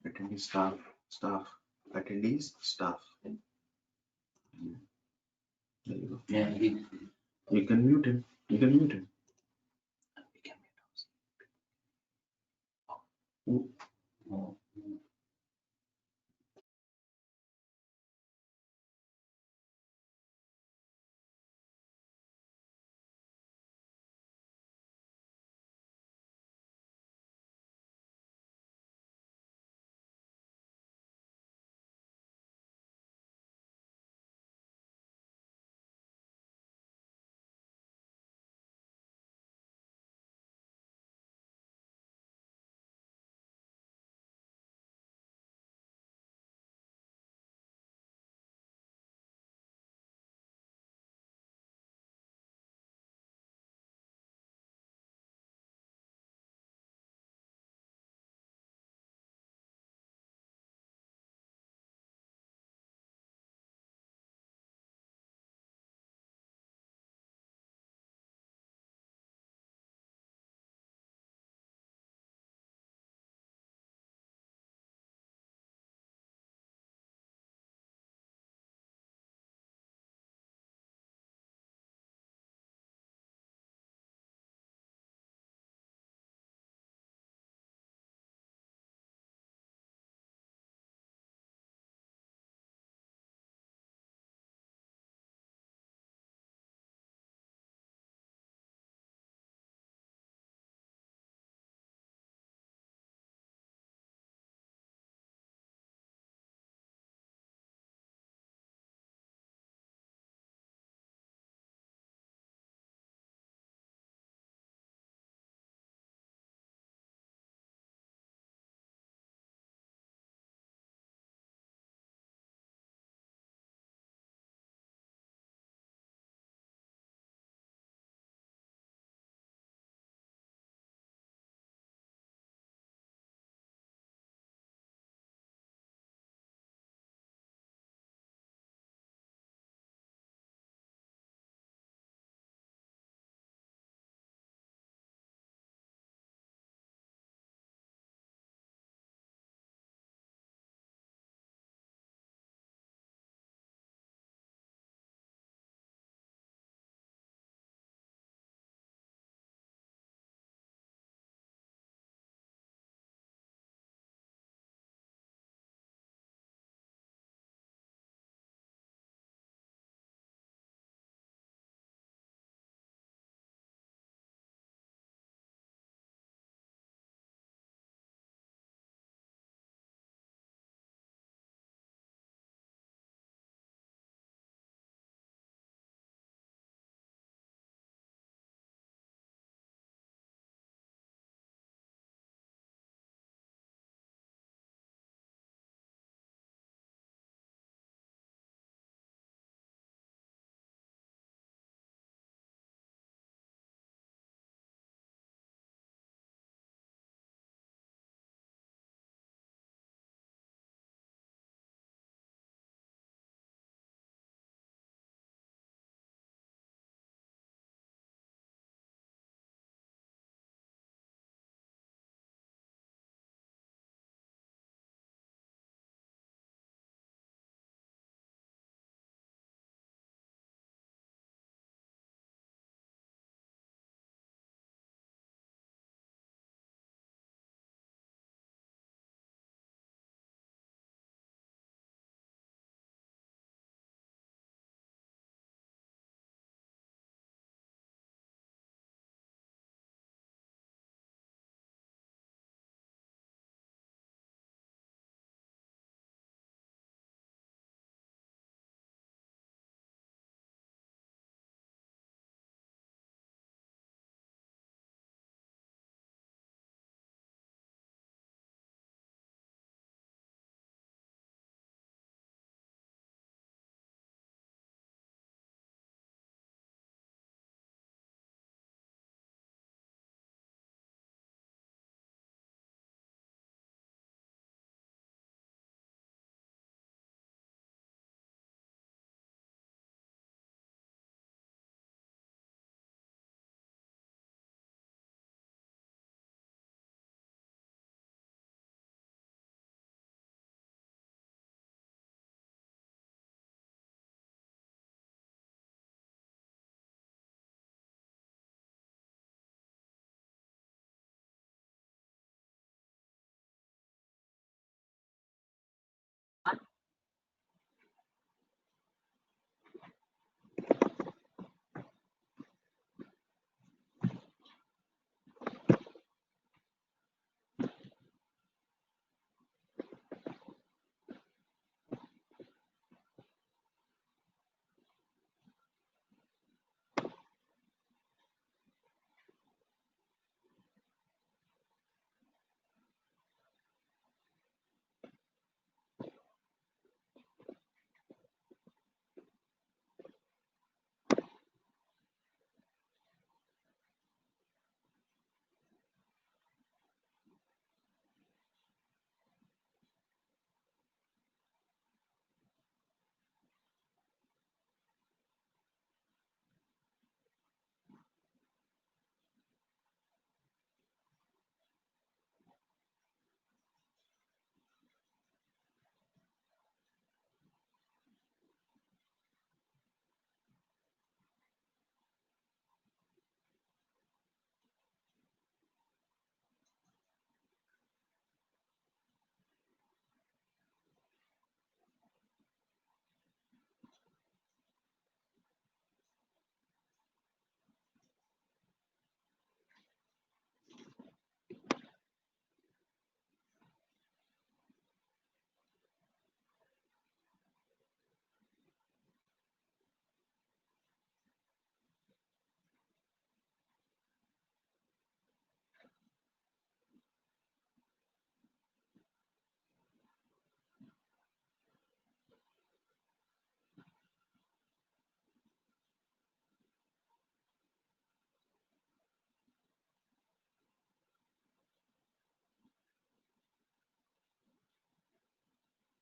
Attendee staff, attendees staff. There you go. Yeah, You can mute him. You can mute him. we can Ooh. Oh.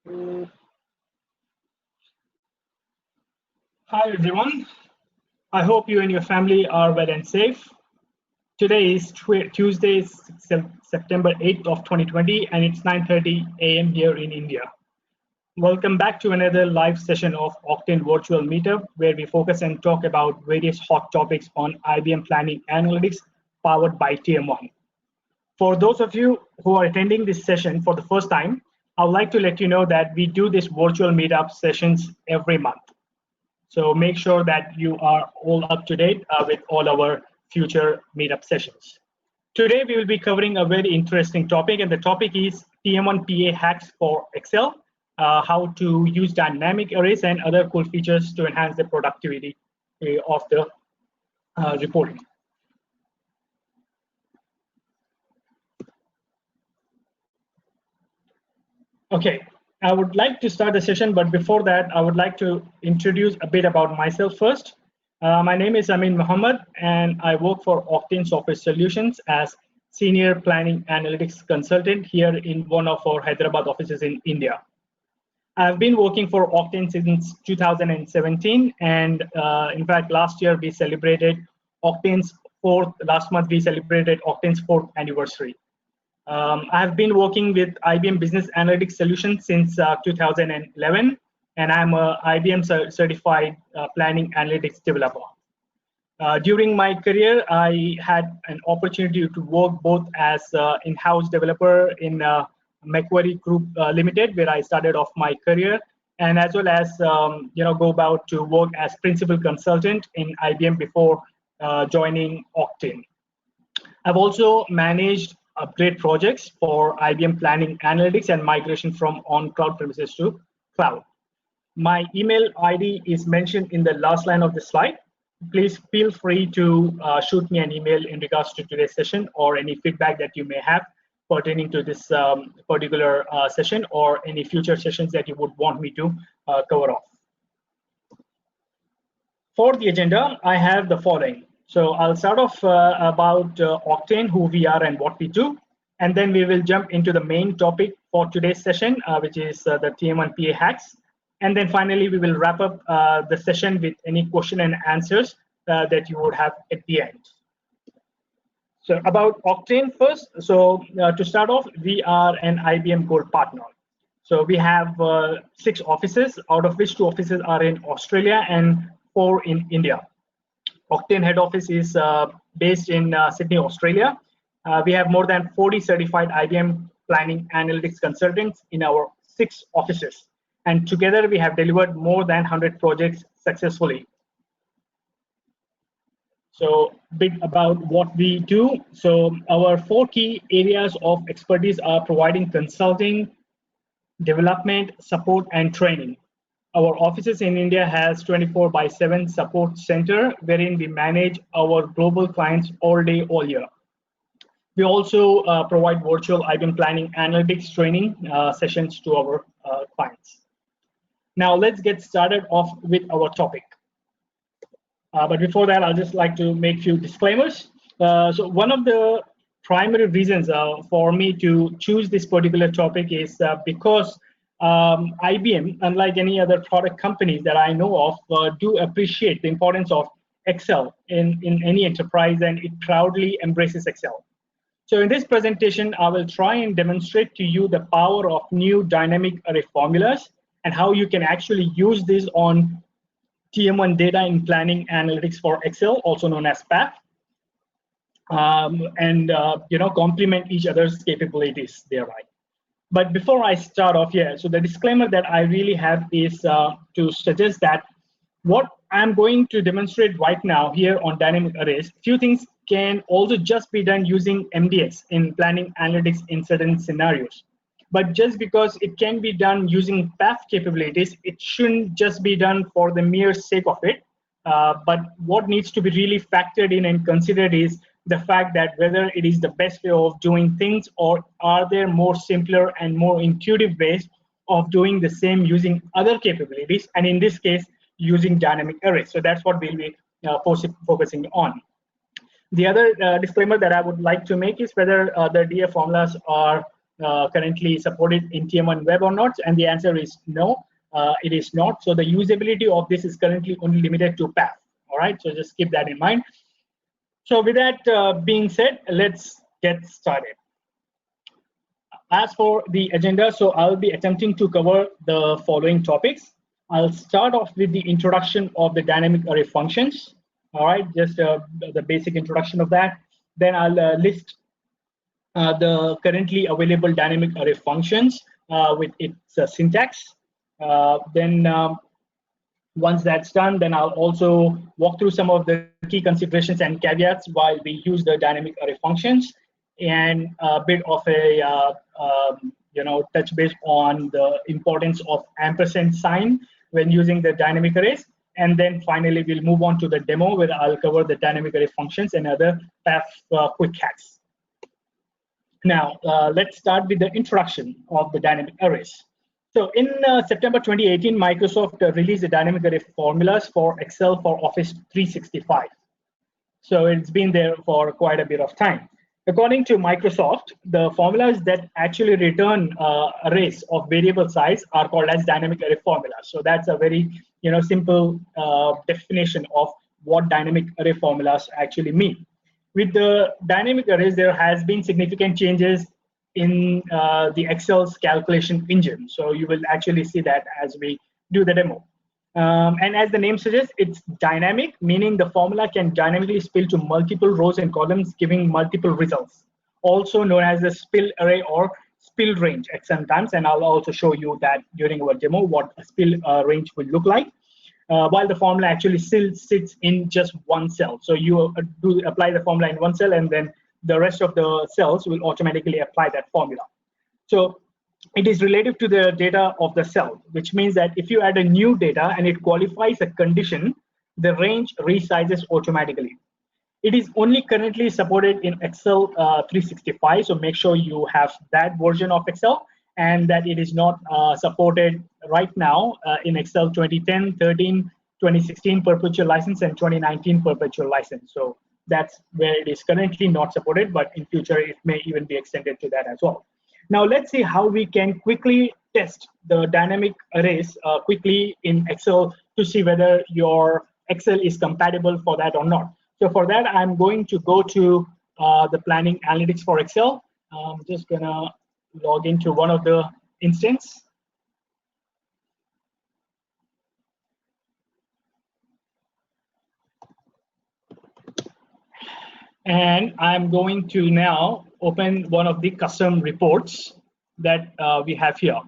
Hi everyone. I hope you and your family are well and safe. Today is Tuesday, September 8th of 2020, and it's 9:30 a.m. here in India. Welcome back to another live session of Octane Virtual Meetup, where we focus and talk about various hot topics on IBM Planning Analytics powered by TM1. For those of you who are attending this session for the first time, I would like to let you know that we do these virtual meetup sessions every month. So make sure that you are all up to date with all our future meetup sessions. Today, we will be covering a very interesting topic, and the topic is TM1 PA hacks for Excel, how to use dynamic arrays and other cool features to enhance the productivity of the reporting. Okay, I would like to start the session, but before that, I would like to introduce a bit about myself first. My name is Amin Mohammed, and I work for Octane Software Solutions as Senior Planning Analytics Consultant here in one of our Hyderabad offices in India. I've been working for Octane since 2017, and in fact, last year we celebrated last month we celebrated Octane's 4th anniversary. I've been working with IBM Business Analytics Solutions since 2011, and I'm a IBM certified planning analytics developer. During my career, I had an opportunity to work both as in-house developer in Macquarie Group Limited, where I started off my career, and as well as go about to work as principal consultant in IBM before joining Octane. I've also managed upgrade projects for IBM Planning Analytics and migration from on-cloud premises to cloud. My email ID is mentioned in the last line of the slide. Please feel free to shoot me an email in regards to today's session or any feedback that you may have pertaining to this particular session or any future sessions that you would want me to cover off. For the agenda, I have the following. So I'll start off about Octane, who we are and what we do, and then we will jump into the main topic for today's session, which is the TM1 PA hacks. And then finally, we will wrap up the session with any question and answers that you would have at the end. So about Octane first. So to start off, we are an IBM Gold partner. So we have 6 offices, out of which 2 offices are in Australia and 4 in India. Octane head office is based in Sydney, Australia. We have more than 40 certified IBM planning analytics consultants in our 6 offices. And together we have delivered more than 100 projects successfully. So a bit about what we do. So our 4 key areas of expertise are providing consulting, development, support, and training. Our offices in India has 24/7 support center wherein we manage our global clients all day, all year. We also provide virtual IBM planning analytics training sessions to our clients. Now let's get started off with our topic. But before that, I'll just like to make a few disclaimers. So one of the primary reasons for me to choose this particular topic is because IBM, unlike any other product companies that I know of, do appreciate the importance of Excel in any enterprise, and it proudly embraces Excel. So in this presentation, I will try and demonstrate to you the power of new dynamic array formulas and how you can actually use this on TM1 data in planning analytics for Excel, also known as PAfE, and complement each other's capabilities thereby. But before I start off here, so the disclaimer that I really have is to suggest that what I'm going to demonstrate right now here on dynamic arrays, few things can also just be done using MDX in planning analytics in certain scenarios. But just because it can be done using PAfE capabilities, it shouldn't just be done for the mere sake of it. But what needs to be really factored in and considered is the fact that whether it is the best way of doing things, or are there more simpler and more intuitive ways of doing the same using other capabilities, and in this case, using dynamic arrays. So that's what we'll be focusing on. The other disclaimer that I would like to make is whether the DA formulas are currently supported in TM1 web or not? And the answer is no, it is not. So the usability of this is currently only limited to PAfE. All right, so just keep that in mind. So with that being said, let's get started. As for the agenda, so I'll be attempting to cover the following topics. I'll start off with the introduction of the dynamic array functions. All right, just the basic introduction of that. Then I'll list the currently available dynamic array functions with its syntax. Then once that's done, then I'll also walk through some of the key considerations and caveats while we use the dynamic array functions, and a bit of a touch base on the importance of ampersand sign when using the dynamic arrays. And then finally, we'll move on to the demo where I'll cover the dynamic array functions and other PAfE quick hacks. Now, let's start with the introduction of the dynamic arrays. So in September 2018, Microsoft released the dynamic array formulas for Excel for Office 365. So it's been there for quite a bit of time. According to Microsoft, the formulas that actually return arrays of variable size are called as dynamic array formulas. So that's a very simple definition of what dynamic array formulas actually mean. With the dynamic arrays, there has been significant changes in the Excel's calculation engine. So you will actually see that as we do the demo. And as the name suggests, it's dynamic, meaning the formula can dynamically spill to multiple rows and columns, giving multiple results. Also known as the spill array or spill range at some times. And I'll also show you that during our demo, what a spill range will look like. While the formula actually still sits in just one cell. So you do apply the formula in one cell, and then the rest of the cells will automatically apply that formula. So it is relative to the data of the cell, which means that if you add a new data and it qualifies a condition, the range resizes automatically. It is only currently supported in Excel 365, so make sure you have that version of Excel, and that it is not supported right now in Excel 2010, 13, 2016 perpetual license, and 2019 perpetual license. So that's where it is currently not supported, but in future it may even be extended to that as well. Now let's see how we can quickly test the dynamic arrays quickly in Excel to see whether your Excel is compatible for that or not. So for that, I'm going to go to the planning analytics for Excel. I'm just gonna log into one of the instance. And I'm going to now open one of the custom reports that we have here.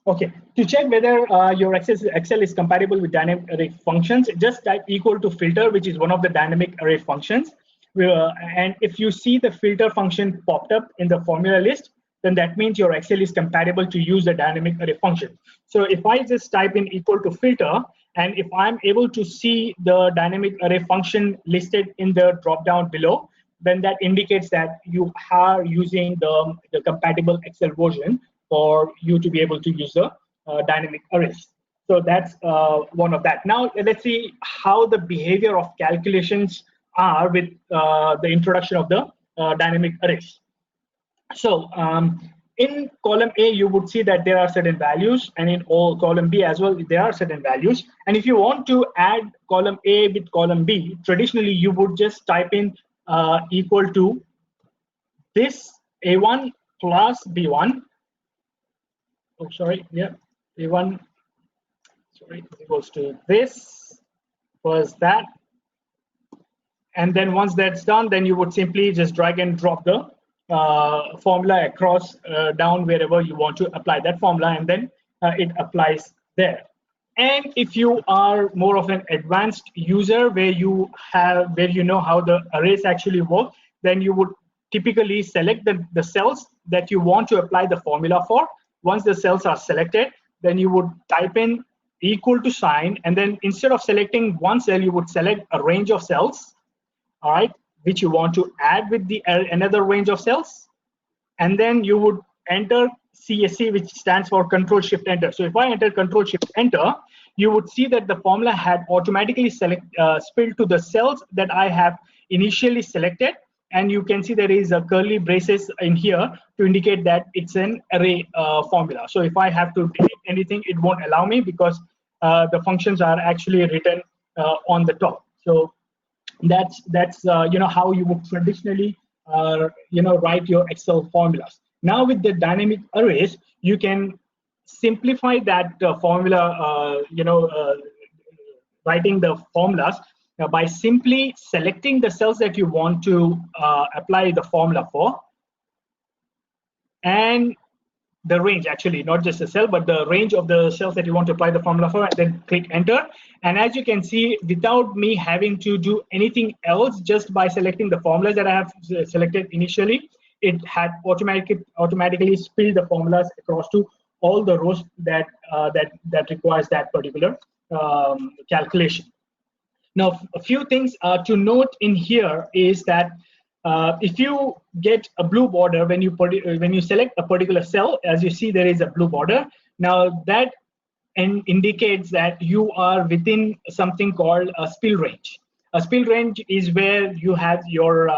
Okay, to check whether your Excel is compatible with dynamic array functions, just type equal to filter, which is one of the dynamic array functions. And if you see the filter function popped up in the formula list, then that means your Excel is compatible to use the dynamic array function. So if I just type in equal to filter, and if I'm able to see the dynamic array function listed in the drop-down below, then that indicates that you are using the compatible Excel version for you to be able to use the dynamic arrays. So that's one of that. Now let's see how the behavior of calculations are with the introduction of the dynamic arrays. So in column A, you would see that there are certain values, and in column B as well, there are certain values. And if you want to add column A with column B, traditionally you would just type in equal to this A1 plus B1. Oh, sorry, yeah, A1, sorry, equals to this plus that. And then once that's done, then you would simply just drag and drop the formula across down wherever you want to apply that formula, and then it applies there. And if you are more of an advanced user where you know how the arrays actually work, then you would typically select the cells that you want to apply the formula for. Once the cells are selected, then you would type in equal to sign, and then instead of selecting one cell, you would select a range of cells, all right, which you want to add with the another range of cells, and then you would enter CSC, which stands for Control Shift Enter. So if I enter Control Shift Enter, you would see that the formula had automatically spilled to the cells that I have initially selected, and you can see there is a curly braces in here to indicate that it's an array formula. So if I have to delete anything, it won't allow me because the functions are actually written on the top. So that's how you would traditionally write your Excel formulas. Now with the dynamic arrays, you can simplify that formula, writing the formulas by simply selecting the cells that you want to apply the formula for, and the range, actually not just the cell but the range of the cells that you want to apply the formula for, and then click enter. And as you can see, without me having to do anything else, just by selecting the formulas that I have selected initially, it had automatically spilled the formulas across to all the rows that requires that particular calculation. Now, a few things to note in here is that if you get a blue border when you select a particular cell, as you see there is a blue border. Now that indicates that you are within something called a spill range. A spill range is where you have your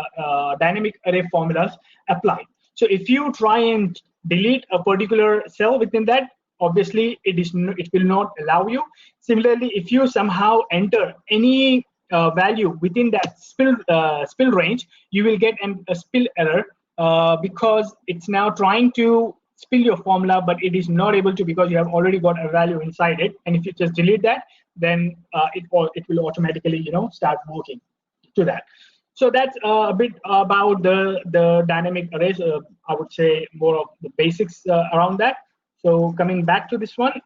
dynamic array formulas applied. So if you try and delete a particular cell within that, obviously it will not allow you. Similarly, if you somehow enter any value within that spill range, you will get a spill error because it's now trying to spill your formula, but it is not able to because you have already got a value inside it. And if you just delete that, then it will automatically start working to that. So that's a bit about the dynamic arrays. I would say more of the basics around that. So coming back to this one.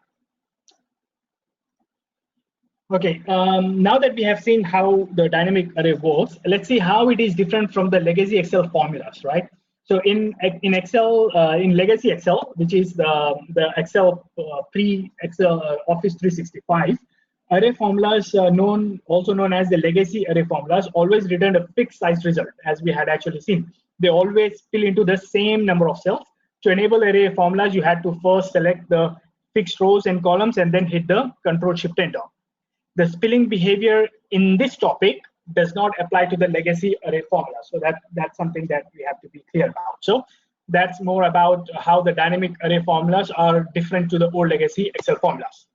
Okay, now that we have seen how the dynamic array works, let's see how it is different from the legacy Excel formulas, right? So in Excel, in legacy Excel, which is the Excel pre-Excel Office 365, array formulas, also known as the legacy array formulas, always return a fixed size result, as we had actually seen. They always fill into the same number of cells. To enable array formulas, you had to first select the fixed rows and columns and then hit the Control-Shift-Enter. The spilling behavior in this topic does not apply to the legacy array formula. So that's something that we have to be clear about. So that's more about how the dynamic array formulas are different to the old legacy Excel formulas.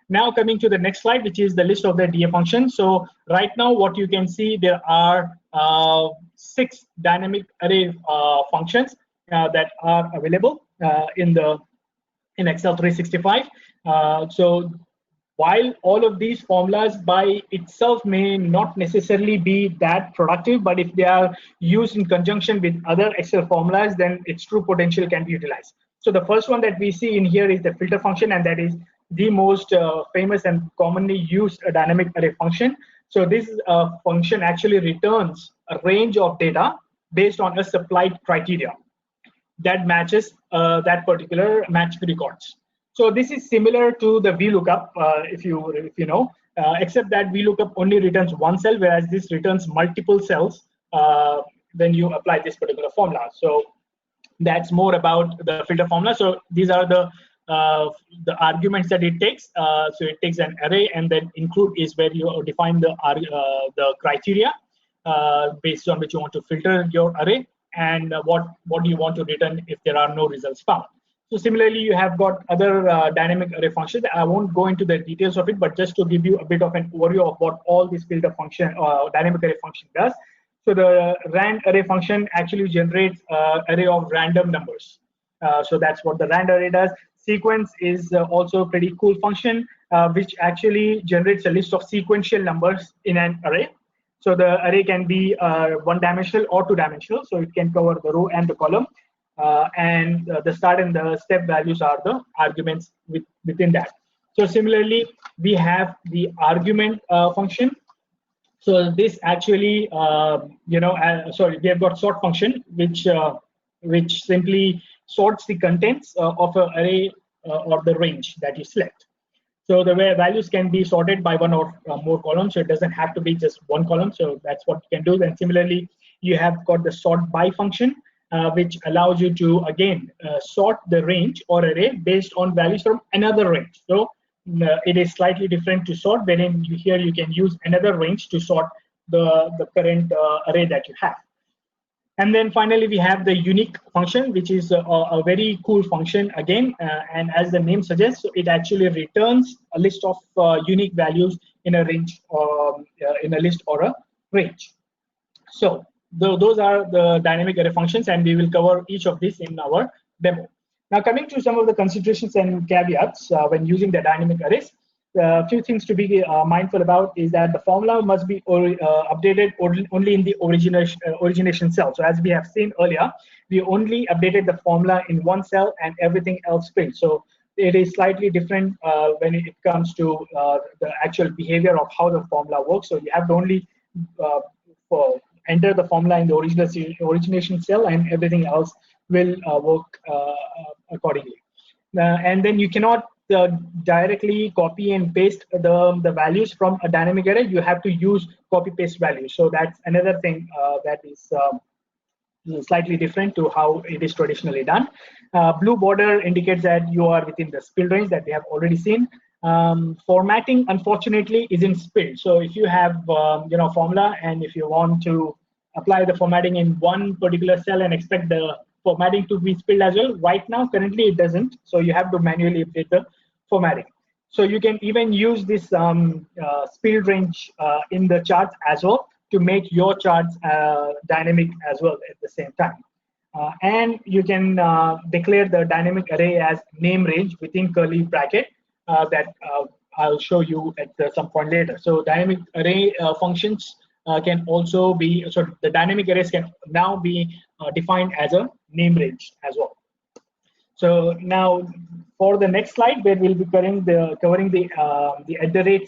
Now coming to the next slide, which is the list of the DA functions. So right now what you can see, there are 6 dynamic array functions that are available in Excel 365. So while all of these formulas by itself may not necessarily be that productive, but if they are used in conjunction with other Excel formulas, then its true potential can be utilized. So the first one that we see in here is the filter function, and that is the most famous and commonly used dynamic array function. So this function actually returns a range of data based on a supplied criteria that matches that particular match records. So this is similar to the VLOOKUP, if you know, except that VLOOKUP only returns one cell, whereas this returns multiple cells when you apply this particular formula. So that's more about the filter formula. So these are the arguments that it takes. So it takes an array, and then include is where you define the criteria based on which you want to filter your array, and what do you want to return if there are no results found. So similarly, you have got other dynamic array functions. I won't go into the details of it, but just to give you a bit of an overview of what all this filter function dynamic array function does. So the rand array function actually generates array of random numbers. So that's what the rand array does. Sequence is also a pretty cool function, which actually generates a list of sequential numbers in an array. So the array can be one-dimensional or two-dimensional. So it can cover the row and the column. And the start and the step values are the arguments within that. So similarly, we have the argument function. So this actually, sorry, we have got sort function, which simply sorts the contents of an array or the range that you select. So the way values can be sorted by one or more columns, so it doesn't have to be just one column. So that's what you can do. And similarly, you have got the sort by function, which allows you to, again, sort the range or array based on values from another range. So it is slightly different to sort, wherein here you can use another range to sort the current array that you have. And then finally, we have the unique function, which is a very cool function again. And as the name suggests, it actually returns a list of unique values in a range or in a list or a range. So those are the dynamic array functions, and we will cover each of these in our demo. Now, coming to some of the considerations and caveats when using the dynamic arrays, a few things to be mindful about is that the formula must be updated only in the origination cell. So as we have seen earlier, we only updated the formula in one cell and everything else failed. So it is slightly different when it comes to the actual behavior of how the formula works. So you have to only enter the formula in the origination cell, and everything else will work accordingly. And then you cannot directly copy and paste the values from a dynamic array. You have to use copy paste values. So that's another thing that is slightly different to how it is traditionally done. Blue border indicates that you are within the spill range that we have already seen. Formatting, unfortunately, isn't spilled. So if you have formula, and if you want to apply the formatting in one particular cell and expect the formatting to be spilled as well, right now currently it doesn't. So you have to manually update the formatting. So you can even use this spill range in the charts as well to make your charts dynamic as well at the same time. And you can declare the dynamic array as name range within curly bracket that I'll show you at some point later. So dynamic array functions can also be, so the dynamic arrays can now be defined as a name range as well. So now for the next slide, where we'll be covering the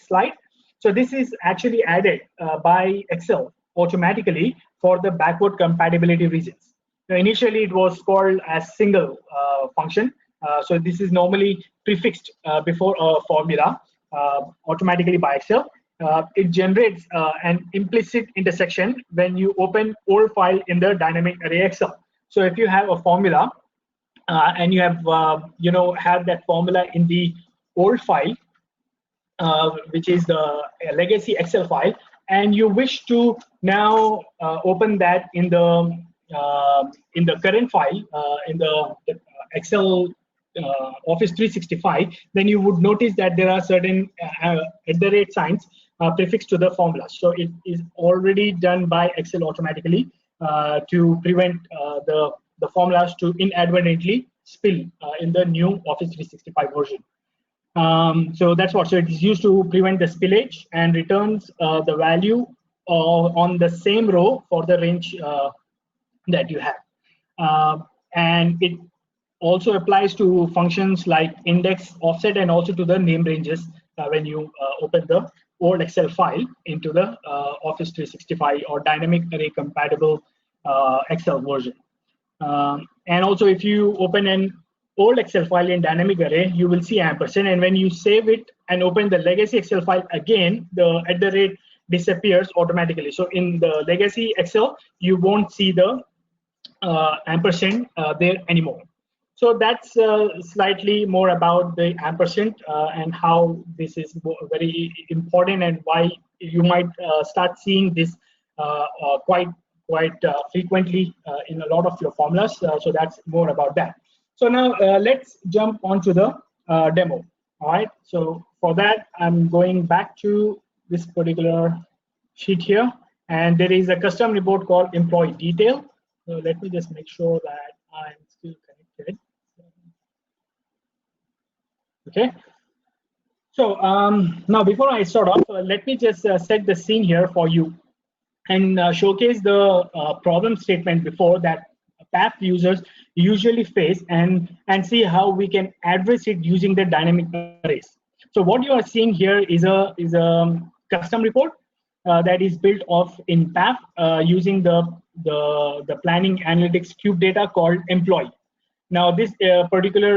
@ slide. So this is actually added by Excel automatically for the backward compatibility reasons. Now, initially it was called as single function. So this is normally prefixed before a formula automatically by Excel. It generates an implicit intersection when you open old file in the dynamic array Excel. So if you have a formula and you have had that formula in the old file, which is the legacy Excel file, and you wish to now open that in the current file in the Excel Office 365, then you would notice that there are certain @ signs prefixed to the formula. So it is already done by Excel automatically to prevent the formulas to inadvertently spill in the new Office 365 version. So that's what. So it is used to prevent the spillage and returns the value on the same row for the range that you have. And it also applies to functions like index, offset, and also to the name ranges when you open the old Excel file into the Office 365 or dynamic array compatible Excel version. And also, if you open an old Excel file in dynamic array, you will see ampersand, and when you save it and open the legacy Excel file again, the @ disappears automatically. So in the legacy Excel, you won't see the ampersand there anymore. So that's slightly more about the ampersand and how this is very important, and why you might start seeing this quite frequently in a lot of your formulas. So that's more about that. So now let's jump onto the demo. All right. So for that, I'm going back to this particular sheet here, and there is a custom report called employee detail. So let me just make sure that I'm still connected. Okay. So now before I start off, let me just set the scene here for you and showcase the problem statement before that PAfE users usually face, and see how we can address it using the dynamic arrays. So what you are seeing here is a custom report that is built off in PAfE using the planning analytics cube data called employee. Now this particular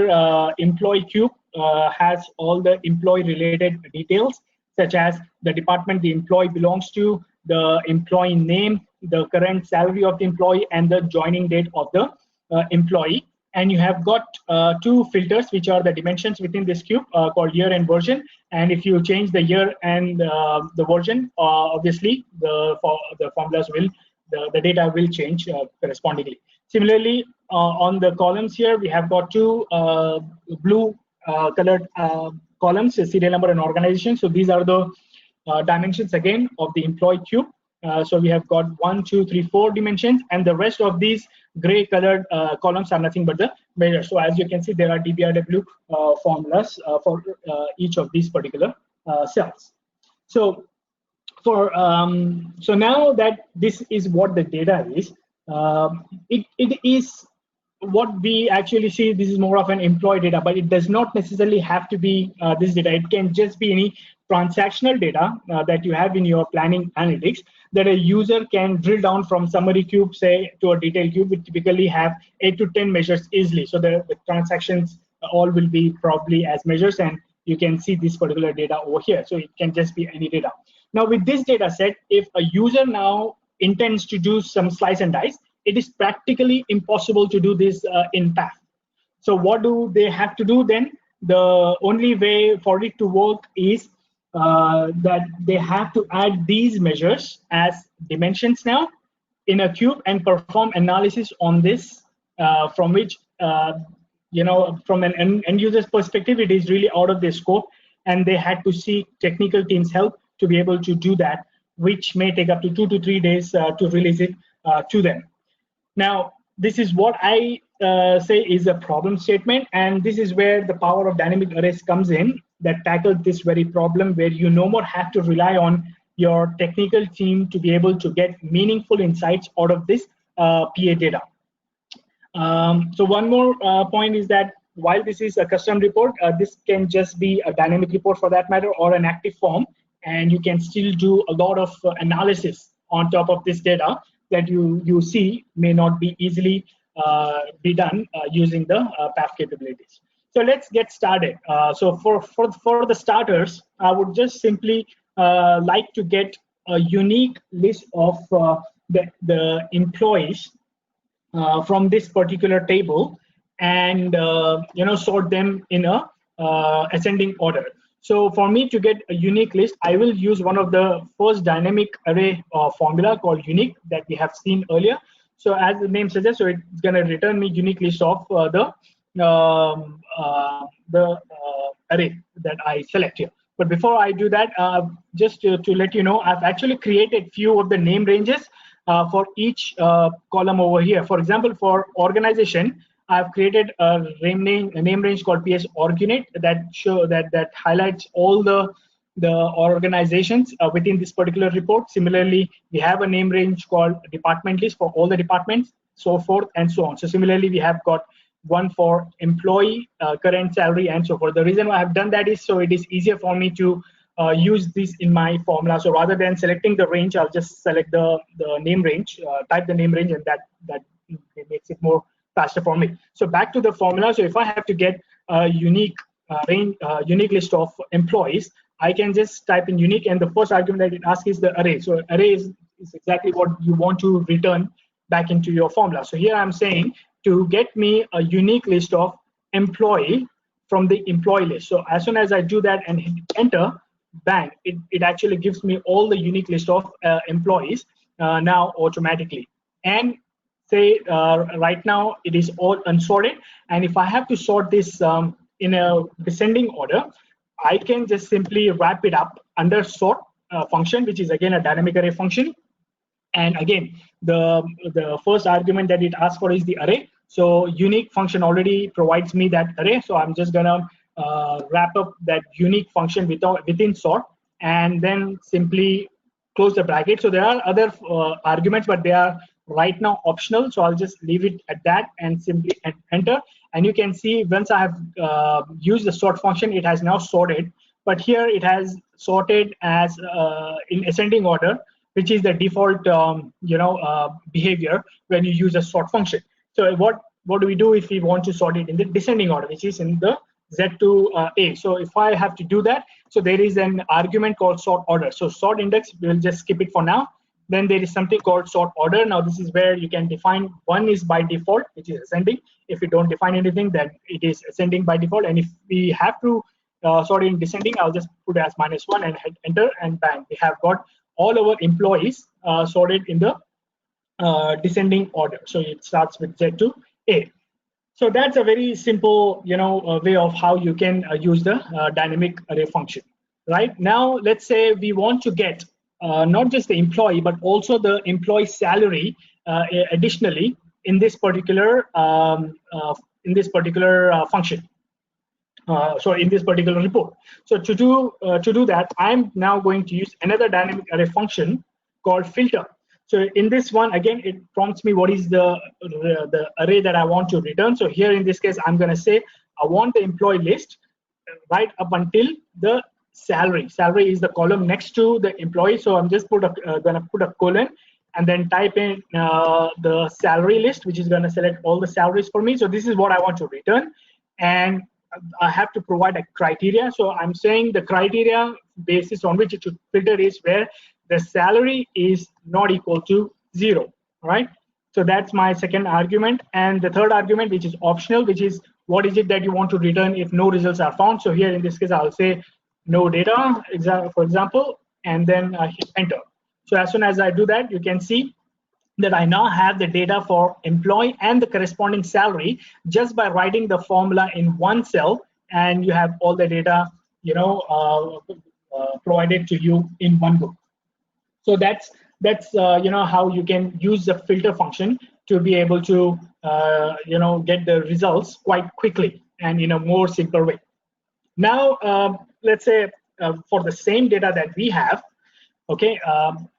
employee cube has all the employee related details, such as the department the employee belongs to, the employee name, the current salary of the employee, and the joining date of the employee. And you have got two filters, which are the dimensions within this cube called year and version. And if you change the year and the version, obviously the formulas will the data will change correspondingly. Similarly, on the columns here, we have got two blue colored columns, serial number and organization. So these are the dimensions again of the employee cube. So we have got 1, 2, 3, 4 dimensions, and the rest of these gray colored columns are nothing but the measures. So as you can see, there are DBRW formulas for each of these particular cells. So so now that this is what the data is, it is what we actually see. This is more of an employee data, but it does not necessarily have to be this data. It can just be any transactional data that you have in your planning analytics that a user can drill down from summary cube, say, to a detailed cube. We typically have 8 to 10 measures easily. So the transactions all will be probably as measures, and you can see this particular data over here. So it can just be any data. Now with this data set, if a user now intends to do some slice and dice, it is practically impossible to do this in PAfE. So what do they have to do then? The only way for it to work is that they have to add these measures as dimensions now in a cube and perform analysis on this, from which, from an end user's perspective, it is really out of their scope, and they had to seek technical team's help to be able to do that, which may take up to 2 to 3 days to release it to them. Now, this is what I say is a problem statement, and this is where the power of dynamic arrays comes in, that tackles this very problem, where you no more have to rely on your technical team to be able to get meaningful insights out of this PA data. So one more point is that while this is a custom report, this can just be a dynamic report for that matter, or an active form, and you can still do a lot of analysis on top of this data that you see may not be easily be done using the PAfE capabilities. So let's get started. So for the starters, I would just simply like to get a unique list of the employees from this particular table, and sort them in a ascending order. So for me to get a unique list, I will use one of the first dynamic array formula called unique that we have seen earlier. So as the name suggests, so it's going to return me unique list of the array that I select here. But before I do that, just to let you know, I've actually created few of the name ranges for each column over here. For example, for organization, I've created a name range called PS Orgunate that highlights all the organizations within this particular report. Similarly, we have a name range called department list for all the departments, so forth and so on. So similarly, we have got one for employee, current salary, and so forth. The reason why I've done that is so it is easier for me to use this in my formula. So rather than selecting the range, I'll just select the name range, type the name range, and that makes it more faster for me. So back to the formula. So if I have to get a unique unique list of employees, I can just type in unique, and the first argument that it asks is the array. So array is exactly what you want to return back into your formula. So here I'm saying to get me a unique list of employee from the employee list. So as soon as I do that and hit enter, bang, it actually gives me all the unique list of employees now automatically. And say right now it is all unsorted, and if I have to sort this in a descending order, I can just simply wrap it up under sort function, which is again a dynamic array function. And again, the first argument that it asks for is the array. So unique function already provides me that array. So I'm just gonna wrap up that unique function within sort, and then simply close the bracket. So there are other arguments, but they are right now optional. So I'll just leave it at that and simply enter. And you can see once I have used the sort function, it has now sorted. But here it has sorted as in ascending order, which is the default behavior when you use a sort function. So what do we do if we want to sort it in the descending order, which is in the Z to A? So if I have to do that, so there is an argument called sort order. So sort index, we'll just skip it for now. Then there is something called sort order. Now this is where you can define one is by default, which is ascending. If you don't define anything, then it is ascending by default. And if we have to sort it in descending, I'll just put it as -1 and hit enter, and bang, we have got all our employees sorted in the descending order. So it starts with Z to A. So that's a very simple, way of how you can use the dynamic array function. Right now, let's say we want to get not just the employee, but also the employee salary additionally in this particular function. So in this particular report. So to do that, I'm now going to use another dynamic array function called filter. So in this one, again, it prompts me what is the array that I want to return. So here in this case, I'm going to say I want the employee list right up until the salary. Salary is the column next to the employee. So I'm just going to put a colon and then type in the salary list, which is going to select all the salaries for me. So this is what I want to return. And I have to provide a criteria. So I'm saying the criteria basis on which it should filter is where the salary is not equal to 0, right? So that's my second argument. And the third argument, which is optional, which is what is it that you want to return if no results are found. So here in this case, I'll say no data, for example, and then I hit enter. So as soon as I do that, you can see that I now have the data for employee and the corresponding salary just by writing the formula in one cell, and you have all the data, provided to you in one go. So that's how you can use the filter function to be able to get the results quite quickly and in a more simple way. Now let's say for the same data that we have, okay,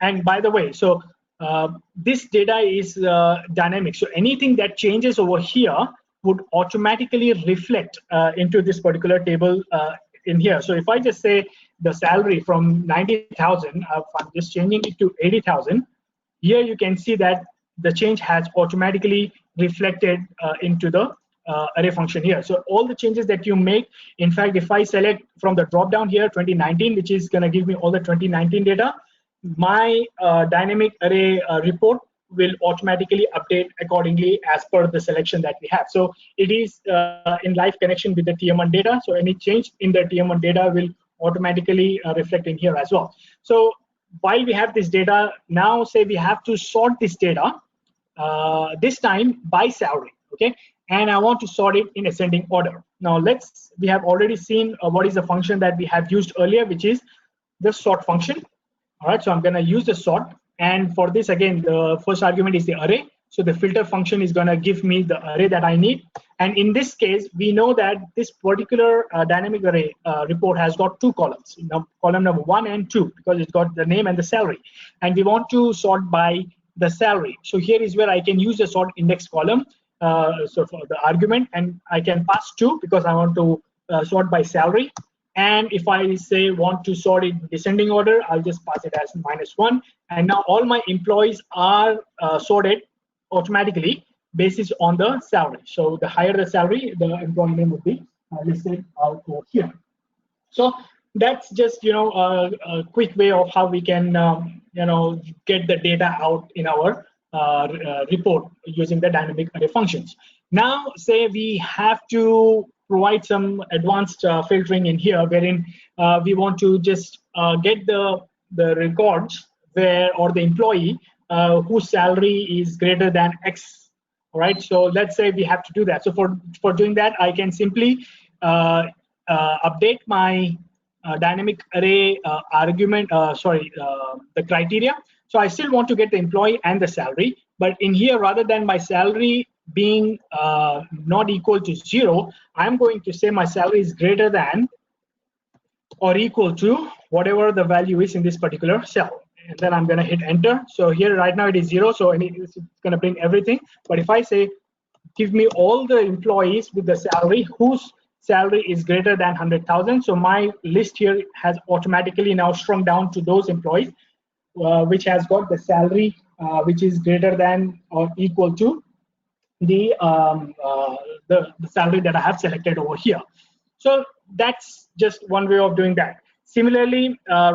and by the way, so this data is dynamic. So anything that changes over here would automatically reflect into this particular table in here. So if I just say the salary from 90,000, I'm just changing it to 80,000. Here you can see that the change has automatically reflected into the array function here. So all the changes that you make, in fact, if I select from the drop down here 2019, which is going to give me all the 2019 data, my dynamic array report will automatically update accordingly as per the selection that we have. So it is in live connection with the TM1 data. So any change in the TM1 data will automatically reflect in here as well. So while we have this data, now say we have to sort this data, this time by salary, okay? And I want to sort it in ascending order. Now we have already seen what is the function that we have used earlier, which is the sort function. All right, so I'm going to use the sort. And for this, again, the first argument is the array. So the filter function is going to give me the array that I need. And in this case, we know that this particular dynamic array report has got two columns, column number 1 and 2, because it's got the name and the salary. And we want to sort by the salary. So here is where I can use the sort index column. So for the argument, and I can pass 2 because I want to sort by salary. And if I say want to sort it in descending order, I'll just pass it as -1. And now all my employees are sorted automatically basis on the salary. So the higher the salary, the employee name would be listed out over here. So that's just a quick way of how we can get the data out in our report using the dynamic array functions. Now say we have to provide some advanced filtering in here, wherein we want to just get the records or the employee whose salary is greater than X. All right, so let's say we have to do that. So for doing that, I can simply update my dynamic array the criteria. So I still want to get the employee and the salary, but in here, rather than my salary being not equal to 0, I'm going to say my salary is greater than or equal to whatever the value is in this particular cell. And then I'm going to hit enter. So here right now it is 0, so it's going to bring everything. But if I say, give me all the employees with the salary whose salary is greater than 100,000, so my list here has automatically now shrunk down to those employees which has got the salary which is greater than or equal to the salary that I have selected over here. So that's just one way of doing that. Similarly,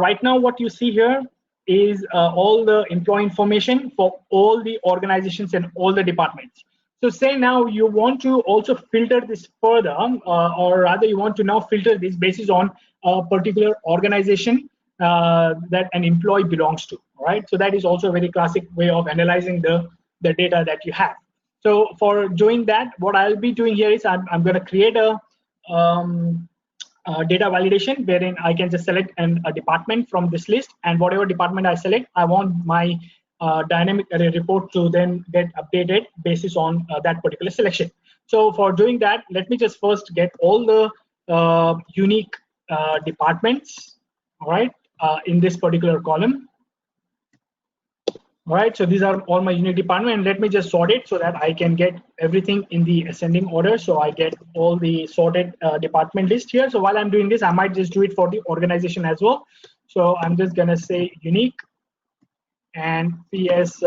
right now what you see here is all the employee information for all the organizations and all the departments. So say now you want to also filter this further, or rather you want to now filter this basis on a particular organization that an employee belongs to. All right, so that is also a very classic way of analyzing the data that you have. So for doing that, what I'll be doing here is I'm going to create a data validation wherein I can just select a department from this list, and whatever department I select, I want my dynamic array report to then get updated basis on that particular selection. So for doing that, let me just first get all the unique departments, all right, in this particular column. All right, so these are all my unique department, and let me just sort it so that I can get everything in the ascending order. So I get all the sorted department list here. So while I'm doing this, I might just do it for the organization as well. So I'm just gonna say unique and PS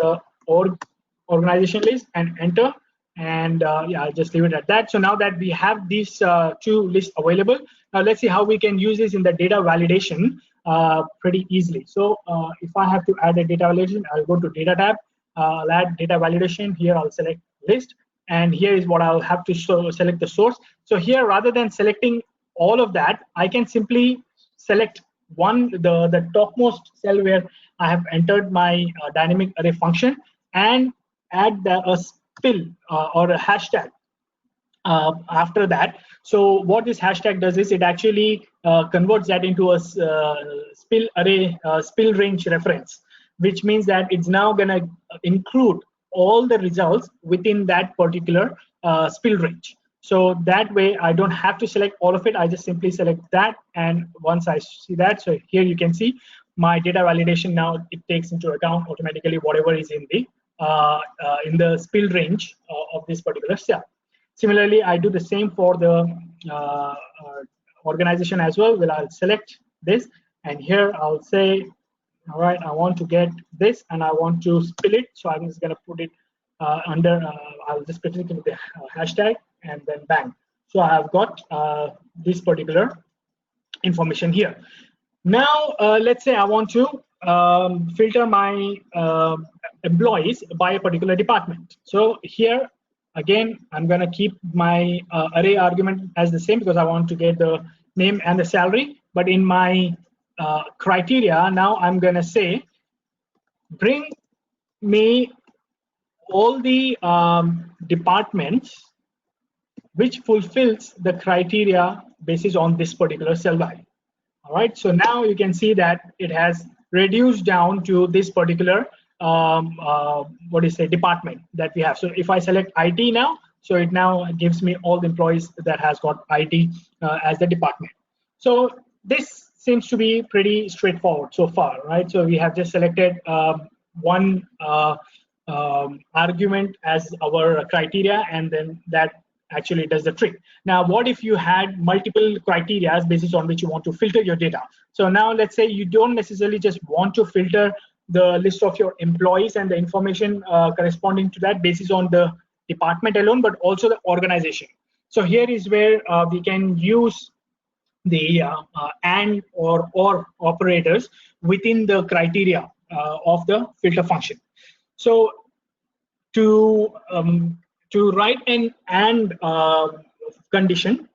organization list and enter. And yeah, I'll just leave it at that. So now that we have these two lists available, now let's see how we can use this in the data validation pretty easily. So if I have to add a data validation, I'll go to data tab, I'll add data validation. Here I'll select list, and here is what I'll have to select the source. So here, rather than selecting all of that, I can simply select the topmost cell where I have entered my dynamic array function, and add a spill or a hashtag after that. So what this hashtag does is it actually converts that into a spill array, spill range reference, which means that it's now going to include all the results within that particular spill range. So that way I don't have to select all of it. I just simply select that, and once I see that, so here you can see my data validation. Now it takes into account automatically whatever is in the spill range of this particular cell. Similarly, I do the same for the organization as well. Well, I'll select this, and here I'll say, all right, I want to get this, and I want to spill it. So I'm just going to put it under, I'll just put it in the hashtag, and then bang. So I have got this particular information here. Now, let's say I want to filter my employees by a particular department. So here, again, I'm going to keep my array argument as the same because I want to get the name and the salary. But in my criteria, now I'm going to say, bring me all the departments which fulfills the criteria basis on this particular cell value. All right, so now you can see that it has reduced down to this particular department that we have. So if I select IT now, so it now gives me all the employees that has got IT as the department. So this seems to be pretty straightforward so far, right? So we have just selected one argument as our criteria, and then that actually does the trick. Now, what if you had multiple criteria basis on which you want to filter your data? So now let's say you don't necessarily just want to filter the list of your employees and the information corresponding to that basis on the department alone, but also the organization. So here is where we can use the and or operators within the criteria of the filter function. So to write an and condition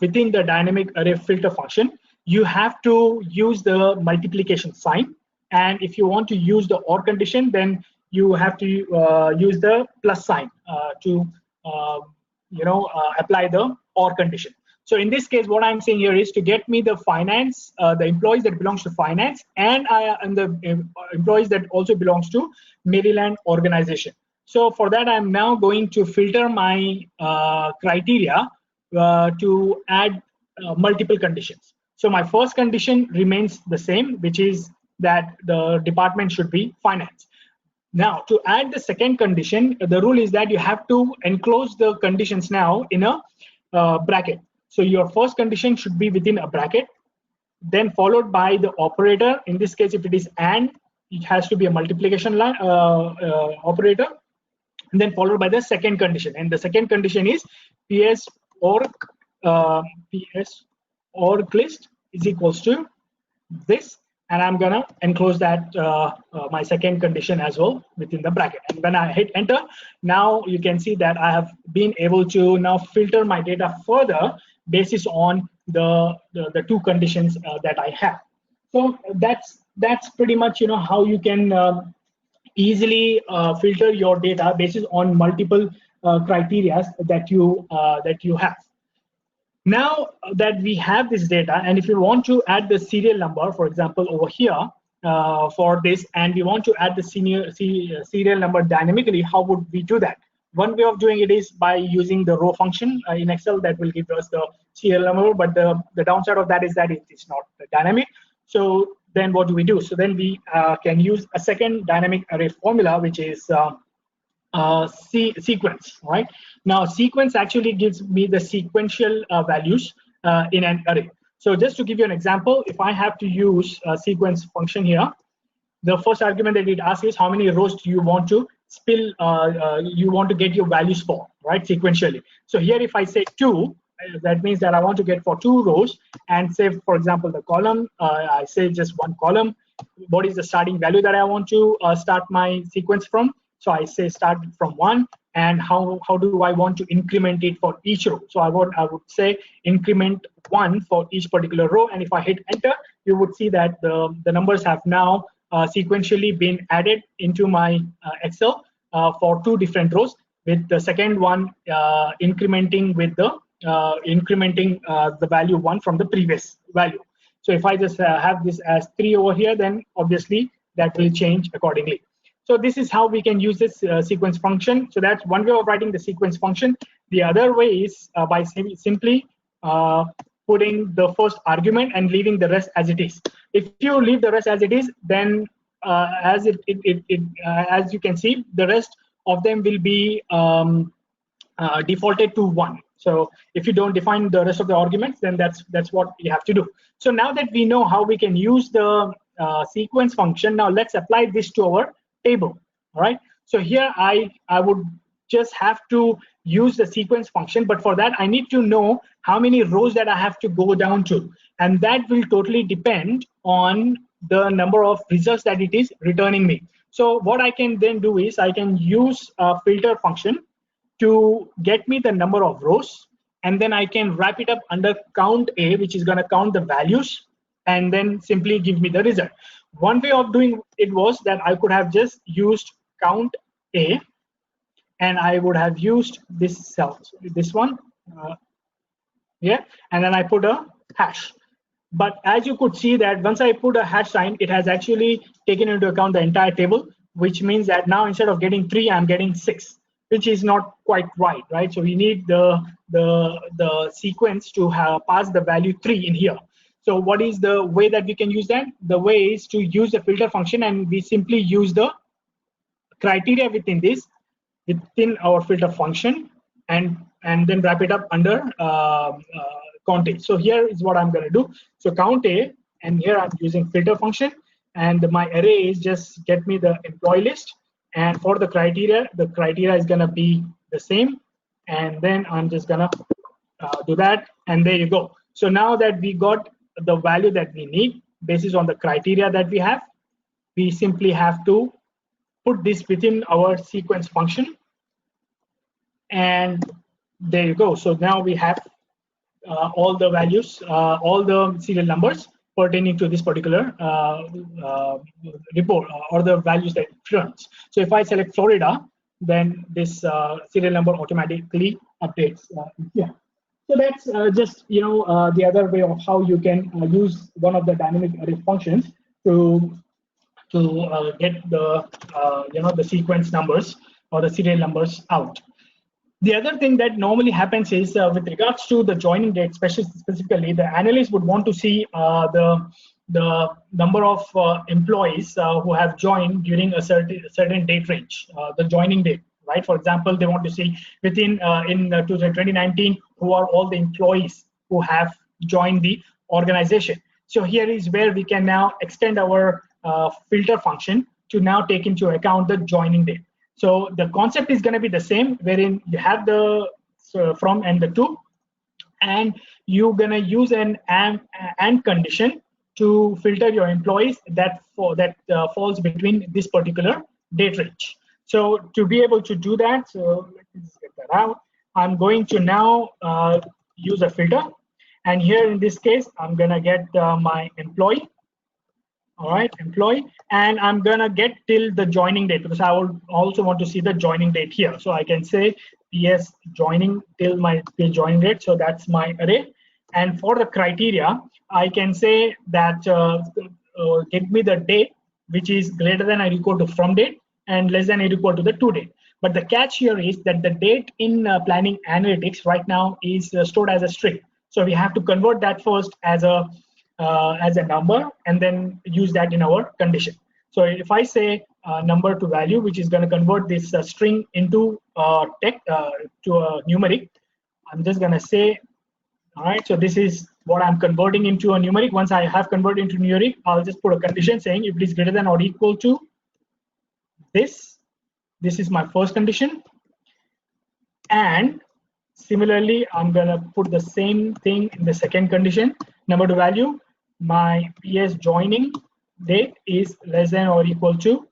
within the dynamic array filter function, you have to use the multiplication sign. And if you want to use the or condition, then you have to use the plus sign to apply the or condition. So in this case, what I'm saying here is to get me the finance, the employees that belongs to finance, and the employees that also belongs to Maryland organization. So for that, I'm now going to filter my criteria to add multiple conditions. So my first condition remains the same, which is that the department should be finance. Now, to add the second condition, the rule is that you have to enclose the conditions now in a bracket. So your first condition should be within a bracket, then followed by the operator. In this case, if it is and, it has to be a multiplication line operator, and then followed by the second condition. And the second condition is PS org list is equals to this, and I'm gonna enclose that my second condition as well within the bracket. And when I hit enter, now you can see that I have been able to now filter my data further basis on the two conditions that I have. So that's pretty much how you can easily filter your data based on multiple criteria that you have. Now that we have this data, and if you want to add the serial number, for example, over here for this, and we want to add the serial number dynamically, how would we do that? One way of doing it is by using the row function in Excel that will give us the serial number, but the downside of that is that it is not dynamic. So then what do we do? So then we can use a second dynamic array formula, which is sequence, right? Now sequence actually gives me the sequential values in an array. So just to give you an example, if I have to use a sequence function here, the first argument that it asks is how many rows do you want to you want to get your values for, right, sequentially. So here if I say 2, that means that I want to get for 2 rows, and say for example the column, I say just one column, what is the starting value that I want to start my sequence from. So I say start from 1, and how do I want to increment it for each row. So I would say increment 1 for each particular row, and if I hit enter, you would see that the numbers have now sequentially been added into my Excel for 2 different rows, with the second one incrementing with the the value 1 from the previous value. So if I just have this as 3 over here, then obviously that will change accordingly. So this is how we can use this sequence function. So that's one way of writing the sequence function. The other way is by simply putting the first argument and leaving the rest as it is. If you leave the rest as it is, then as you can see, the rest of them will be defaulted to 1. So if you don't define the rest of the arguments, then that's what you have to do. So now that we know how we can use the sequence function, now let's apply this to our table. All right. So here I would just have to use the sequence function, but for that I need to know how many rows that I have to go down to, and that will totally depend on the number of results that it is returning me. So what I can then do is I can use a filter function to get me the number of rows, and then I can wrap it up under count A, which is going to count the values and then simply give me the result. One way of doing it was that I could have just used count A, and I would have used this cell, this one, yeah, and then I put a hash. But as you could see that once I put a hash sign, it has actually taken into account the entire table, which means that now instead of getting 3, I'm getting 6, which is not quite right? So we need the sequence to have pass the value 3 in here. So what is the way that we can use that? The way is to use the filter function, and we simply use the criteria within our filter function, and then wrap it up under count A. So here is what I'm going to do. So count A, and here I'm using filter function, and my array is just get me the employee list, and for the criteria is going to be the same, and then I'm just going to do that, and there you go. So now that we got the value that we need based on the criteria that we have, we simply have to put this within our sequence function, and there you go. So now we have all the values, all the serial numbers pertaining to this particular report, or the values that it returns. So if I select Florida, then this serial number automatically updates here. So that's just the other way of how you can use one of the dynamic array functions to get the the sequence numbers or the serial numbers out. The other thing that normally happens is with regards to the joining date, specifically, the analyst would want to see the number of employees who have joined during a certain date range, the joining date, right? For example, they want to see within in 2019 who are all the employees who have joined the organization. So here is where we can now extend our filter function to now take into account the joining date. So the concept is going to be the same, wherein you have the from and the to, and you're going to use an and condition to filter your employees that falls between this particular date range. So to be able to do that, so let me just get that out. I'm going to now use a filter, and here in this case, I'm going to get my employee, All right, employee, and I'm gonna get till the joining date because I will also want to see the joining date here. So I can say PS joining till my joining date. So that's my array. And for the criteria, I can say that get me the date which is greater than or equal to from date and less than or equal to the to date. But the catch here is that the date in planning analytics right now is stored as a string. So we have to convert that first as a number and then use that in our condition. So if I say number to value, which is going to convert this string into text to a numeric, I'm just going to say, all right, so this is what I'm converting into a numeric. Once I have converted into numeric, I'll just put a condition saying if it is greater than or equal to this is my first condition. And similarly, I'm going to put the same thing in the second condition, number to value. My PS joining date is less than or equal to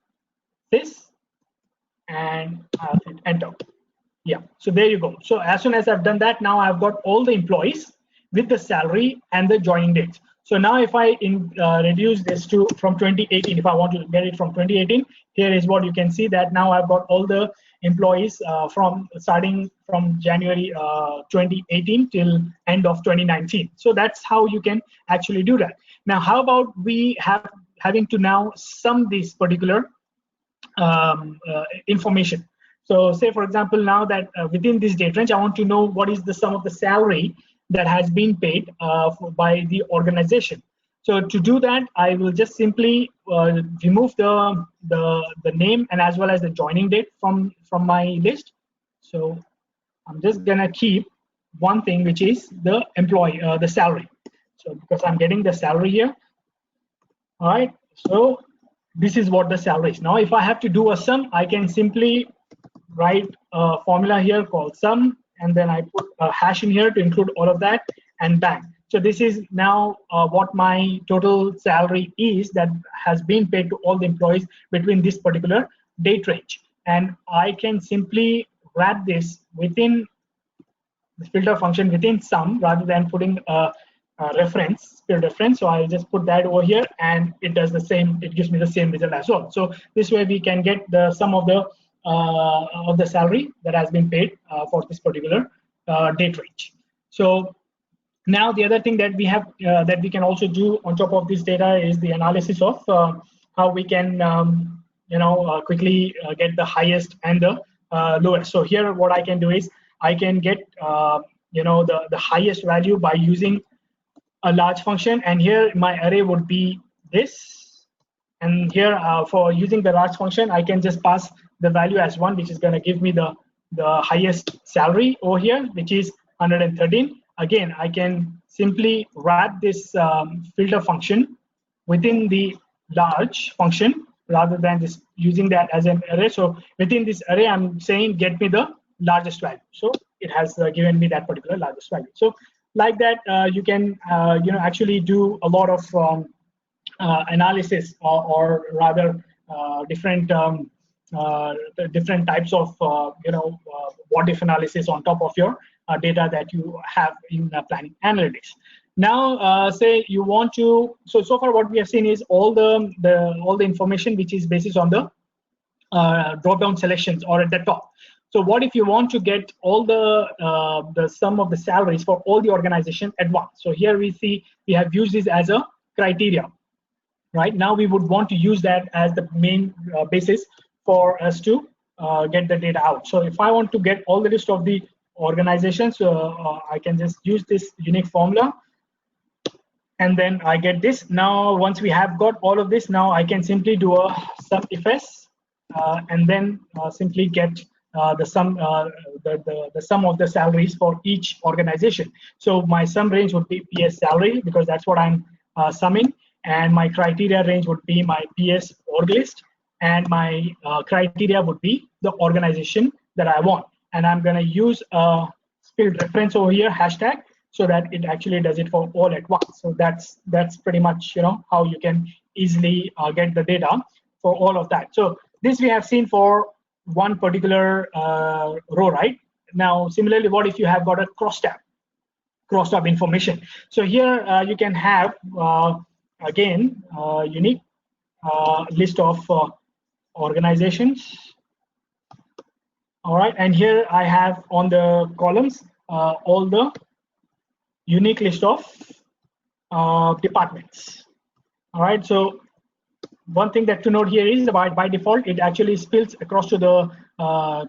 this, and I'll hit enter. Yeah, so there you go. So as soon as I've done that, now I've got all the employees with the salary and the joining dates. So now if I reduce this to from 2018, if I want to get it from 2018, here is what you can see that now I've got all the employees from starting from January 2018 till end of 2019. So that's how you can actually do that. Now, how about we having to now sum this particular information. So say, for example, now that within this date range, I want to know what is the sum of the salary that has been paid by the organization. So to do that, I will just simply remove the name and as well as the joining date from my list. So I'm just gonna keep one thing, which is the employee, the salary. So because I'm getting the salary here, all right. So this is what the salary is. Now, if I have to do a sum, I can simply write a formula here called sum, and then I put a hash in here to include all of that, and bang. So this is now what my total salary is that has been paid to all the employees between this particular date range. And I can simply wrap this within the filter function within sum rather than putting a reference, field reference. So I'll just put that over here and it does the same, it gives me the same result as well. So this way we can get the sum of the salary that has been paid for this particular date range. So now the other thing that we have that we can also do on top of this data is the analysis of how we can quickly get the highest and the lowest. So here what I can do is I can get the highest value by using a large function, and here my array would be this, and here for using the large function I can just pass the value as 1, which is going to give me the highest salary over here, which is 113. Again, I can simply wrap this filter function within the large function rather than just using that as an array. So within this array, I'm saying get me the largest value. So it has given me that particular largest value. So like that, you can actually do a lot of analysis or rather different types of what if analysis on top of your data that you have in planning analytics. Now, say you want to. So far, what we have seen is all the information which is based on the drop-down selections or at the top. So what if you want to get all the sum of the salaries for all the organization at once? So here we see we have used this as a criteria. Right now, we would want to use that as the main basis for us to get the data out. So if I want to get all the list of the organizations, I can just use this unique formula, and then I get this. Now, once we have got all of this, now I can simply do a sum ifs, and then simply get the sum of the salaries for each organization. So my sum range would be PS salary because that's what I'm summing. And my criteria range would be my PS org list, and my criteria would be the organization that I want. And I'm going to use a field reference over here, hashtag, so that it actually does it for all at once. So that's pretty much how you can easily get the data for all of that. So this we have seen for one particular row, right? Now, similarly, what if you have got a crosstab information? So here you can have again unique list of organizations. All right, and here I have on the columns all the unique list of departments. All right, so one thing that to note here is by default it actually spills across to the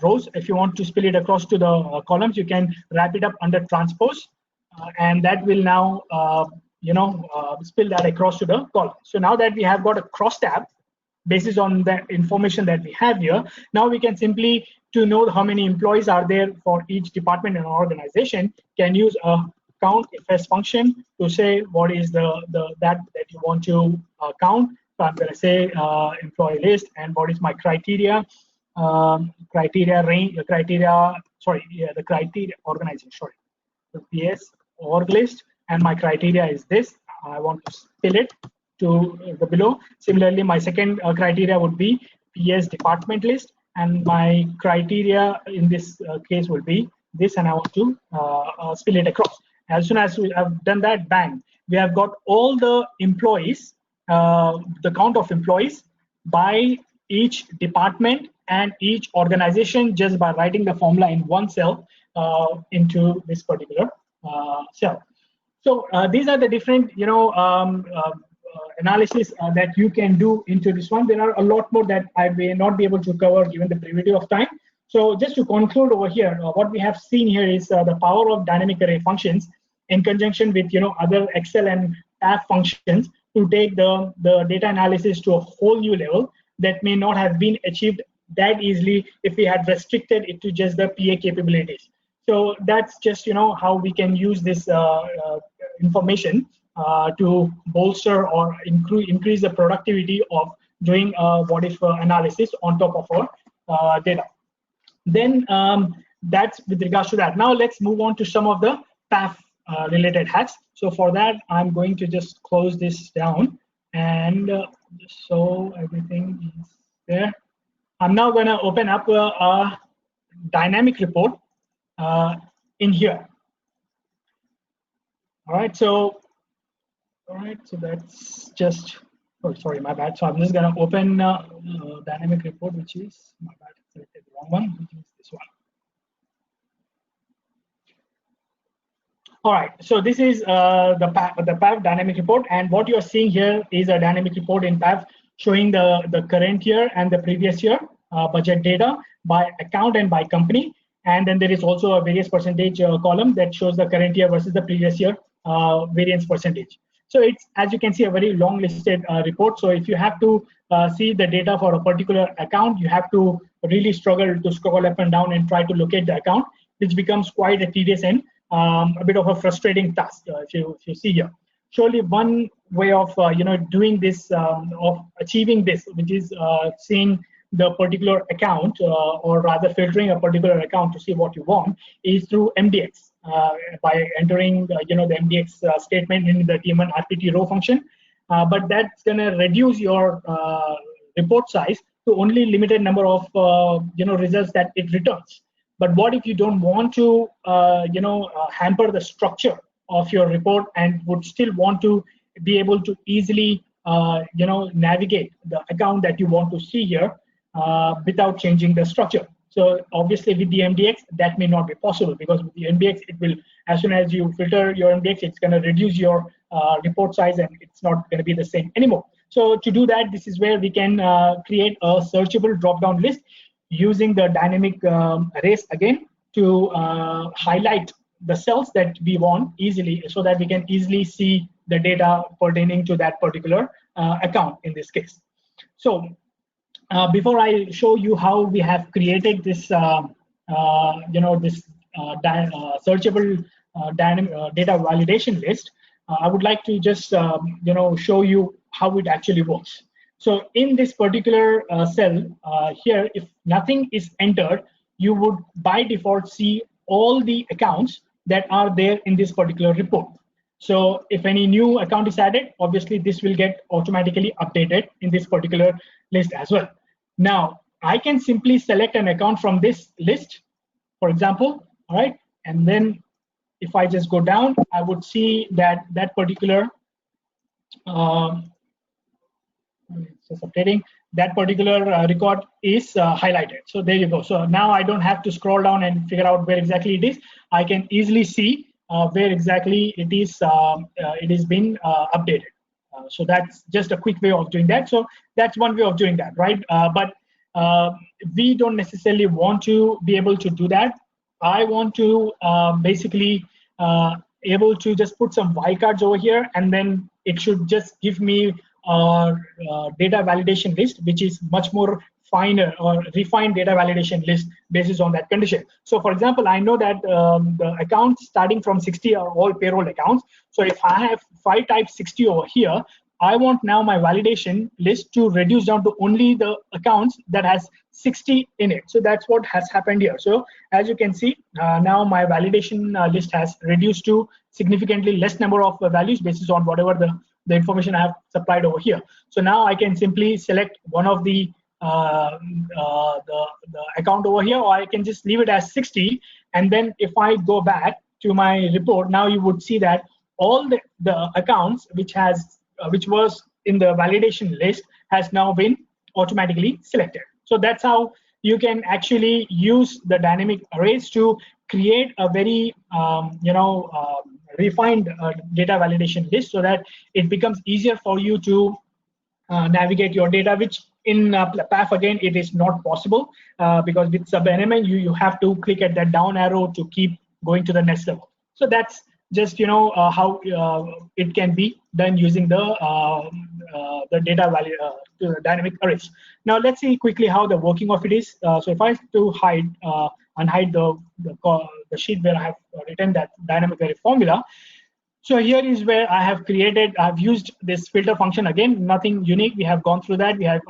rows. If you want to spill it across to the columns, you can wrap it up under transpose, and that will now spill that across to the column. So now that we have got a cross tab basis on the information that we have here, now we can simply, to know how many employees are there for each department and organization, can use a count ifs function to say what is that you want to count. So I'm going to say employee list, and what is my criteria, the criteria organization, the PS org list, and my criteria is this. I want to spill it to the below. Similarly, my second criteria would be PS department list, and my criteria in this case will be this, and I want to spill it across. As soon as we have done that, bang, we have got all the employees, the count of employees by each department and each organization just by writing the formula in one cell into this particular cell. So these are the different, analysis that you can do into this one. There are a lot more that I may not be able to cover given the brevity of time. So just to conclude over here, what we have seen here is the power of dynamic array functions in conjunction with other Excel and PAfE functions to take the data analysis to a whole new level that may not have been achieved that easily if we had restricted it to just the PA capabilities. So that's just how we can use this information to bolster or increase the productivity of doing what if analysis on top of our data. Then that's with regards to that. Now let's move on to some of the PAfE related hacks. So for that, I'm going to just close this down, and so everything is there. I'm now going to open up a dynamic report in here. All right, so that's just, oh, sorry, my bad. So I'm just going to open dynamic report, which is, my bad, selected the wrong one, which is this one. All right, so this is the PAfE dynamic report, and what you're seeing here is a dynamic report in PAfE showing the current year and the previous year budget data by account and by company. And then there is also a various percentage column that shows the current year versus the previous year variance percentage. So it's, as you can see, a very long listed report. So if you have to see the data for a particular account, you have to really struggle to scroll up and down and try to locate the account, which becomes quite a tedious and a bit of a frustrating task if you see here. Surely one way of doing this, of achieving this, which is seeing the particular account, or rather filtering a particular account to see what you want, is through MDX by entering the MDX statement in the TM1 RPT row function. But that's going to reduce your report size to only limited number of results that it returns. But what if you don't want to hamper the structure of your report and would still want to be able to easily navigate the account that you want to see here without changing the structure? So obviously with the MDX that may not be possible, because with the MDX it will, as soon as you filter your MDX, it's going to reduce your report size and it's not going to be the same anymore. So to do that, this is where we can create a searchable drop-down list using the dynamic arrays again to highlight the cells that we want easily, so that we can easily see the data pertaining to that particular account in this case. So before I show you how we have created this searchable dynamic data validation list, I would like to just show you how it actually works. So in this particular cell here, if nothing is entered, you would by default see all the accounts that are there in this particular report. So if any new account is added, obviously this will get automatically updated in this particular list as well. Now, I can simply select an account from this list, for example, all right? And then if I just go down, I would see that that particular, just updating. That particular record is highlighted. So there you go. So now I don't have to scroll down and figure out where exactly it is. I can easily see where exactly it is been updated. So that's just a quick way of doing that. So that's one way of doing that, right? But we don't necessarily want to be able to do that. I want to basically able to just put some wildcards over here, and then it should just give me a data validation list, which is much more finer or refined data validation list based on that condition. So for example, I know that the accounts starting from 60 are all payroll accounts. So if I have 5 type 60 over here, I want now my validation list to reduce down to only the accounts that has 60 in it. So that's what has happened here. So as you can see, now my validation list has reduced to significantly less number of values based on whatever the information I have supplied over here. So now I can simply select one of the account over here, or I can just leave it as 60. And then if I go back to my report, now you would see that all the accounts which was in the validation list has now been automatically selected. So that's how you can actually use the dynamic arrays to create a very refined data validation list, so that it becomes easier for you to navigate your data, which in PAfE again it is not possible because with sub-NMN you have to click at that down arrow to keep going to the next level. So that's just how it can be done using the data value dynamic arrays. Now let's see quickly how the working of it is. So if I have to unhide the sheet where I have written that dynamic array formula. So here is where I've used this filter function. Again, nothing unique. We have gone through that. We have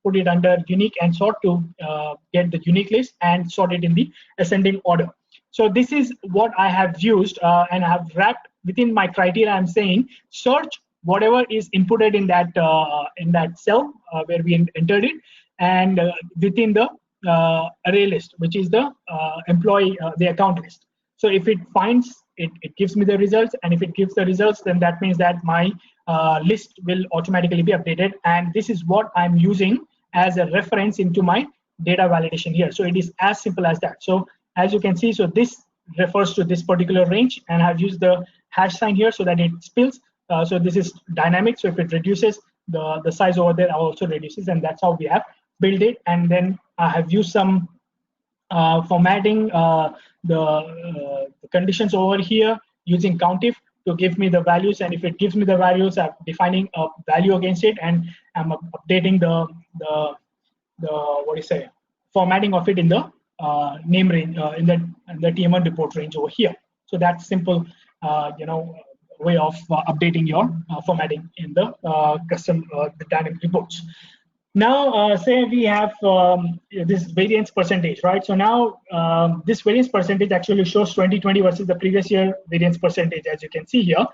put it under unique and sort to get the unique list and sort it in the ascending order. So this is what I have used, and I have wrapped within my criteria. I'm saying search whatever is inputted in that cell where we entered it, and within the array list, which is the employee, the account list. So if it finds it gives me the results, and if it gives the results, then that means that my list will automatically be updated. And this is what I'm using as a reference into my data validation here. So it is as simple as that. So as you can see, so this refers to this particular range, and I've used the hash sign here so that it spills. So this is dynamic. So if it reduces, the size over there also reduces, and that's how we have built it. And then I have used some formatting the conditions over here using COUNTIF to give me the values, and if it gives me the values, I'm defining a value against it, and I'm updating the formatting of it in the name range in the TM1 report range over here. So that's simple way of updating your formatting in the custom the dynamic reports. Now, say we have this variance percentage, right? So now this variance percentage actually shows 2020 versus the previous year variance percentage, as you can see here.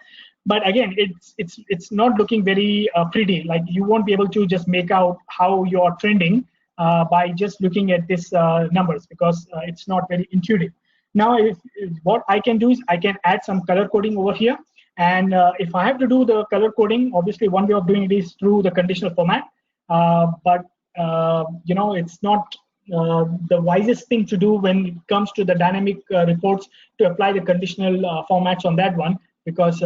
But again, it's not looking very pretty. Like you won't be able to just make out how you are trending by just looking at this numbers, because it's not very intuitive. Now, what I can do is I can add some color coding over here. And if I have to do the color coding, obviously one way of doing it is through the conditional format. But it's not the wisest thing to do when it comes to the dynamic reports to apply the conditional formats on that one, because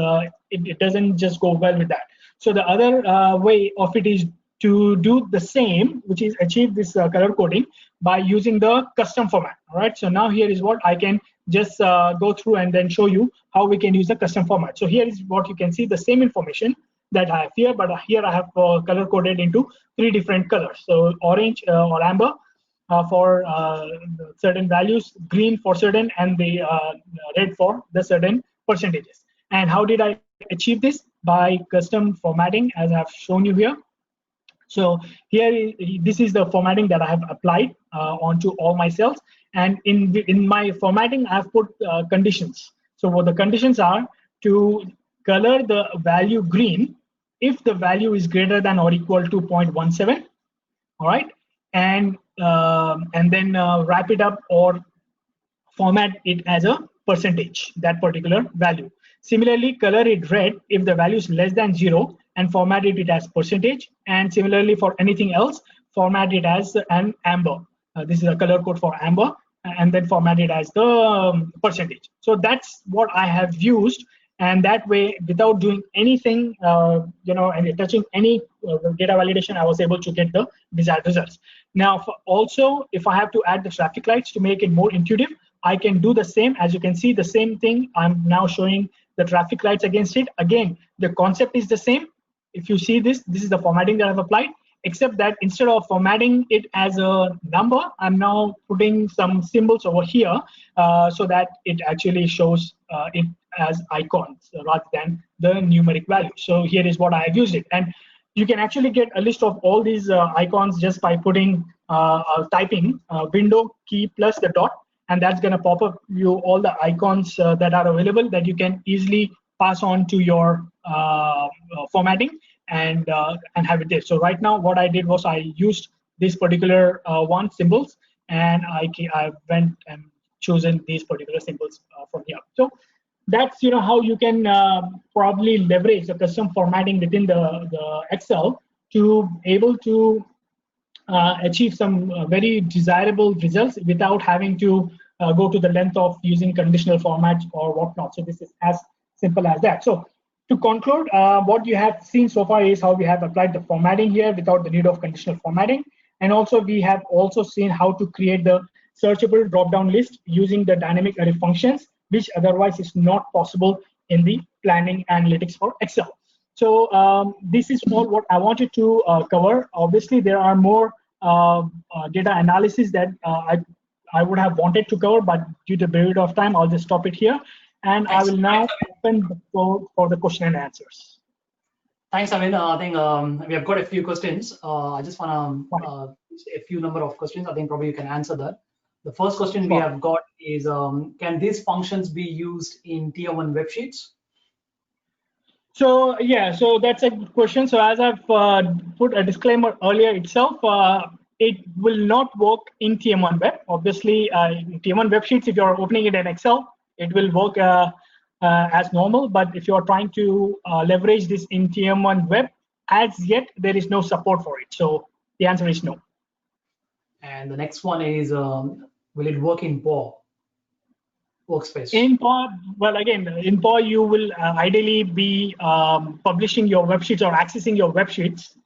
it doesn't just go well with that. So the other way of it is to do the same, which is achieve this color coding by using the custom format. All right. So now here is what I can just go through and then show you how we can use the custom format. So here is what you can see, the same information that I have here, but here I have color coded into 3 different colors. So orange or amber for certain values, green for certain, and the red for the certain percentages. And how did I achieve this? By custom formatting, as I have shown you here. So here, this is the formatting that I have applied onto all my cells. And in my formatting, I have put conditions. So what the conditions are: to color the value green if the value is greater than or equal to 0.17, all right, and then wrap it up or format it as a percentage, that particular value. Similarly, color it red if the value is less than 0 and formatted it as percentage. And similarly for anything else, format it as an amber. This is a color code for amber, and then format it as the percentage. So that's what I have used, and that way, without doing anything, and touching any data validation, I was able to get the desired results. Now, also, if I have to add the traffic lights to make it more intuitive, I can do the same. As you can see, the same thing. I'm now showing the traffic lights against it. Again, the concept is the same. If you see this is the formatting that I've applied, except that instead of formatting it as a number, I'm now putting some symbols over here so that it actually shows it as icons rather than the numeric value. So here is what I have used it. And you can actually get a list of all these icons just by putting, typing window key plus the dot, and that's going to pop up you all the icons that are available that you can easily pass on to your formatting and have it there. So right now what I did was I used this particular one symbols, and I went and chosen these particular symbols from here. So that's how you can probably leverage the custom formatting within the Excel to able to achieve some very desirable results without having to go to the length of using conditional formats or whatnot. So this is as simple as that. So to conclude, what you have seen so far is how we have applied the formatting here without the need of conditional formatting. And also we have also seen how to create the searchable drop-down list using the dynamic array functions, which otherwise is not possible in the planning analytics for Excel. So this is all what I wanted to cover. Obviously, there are more data analysis that I would have wanted to cover, but due to the period of time, I'll just stop it here. And I will now open the floor for the question and answers. Thanks, Amin. I think we have got a few questions. I just want to a few number of questions. I think probably you can answer that. The first question we have got is, can these functions be used in TM1 web sheets? So yeah, so that's a good question. So as I've put a disclaimer earlier itself, it will not work in TM1 web. Obviously, in TM1 web sheets, if you're opening it in Excel, it will work as normal. But if you're trying to leverage this in TM1 web, as yet there is no support for it. So the answer is no. And the next one is, will it work in PA workspace? In PA, well, again, in PA, you will ideally be publishing your web sheets or accessing your web sheets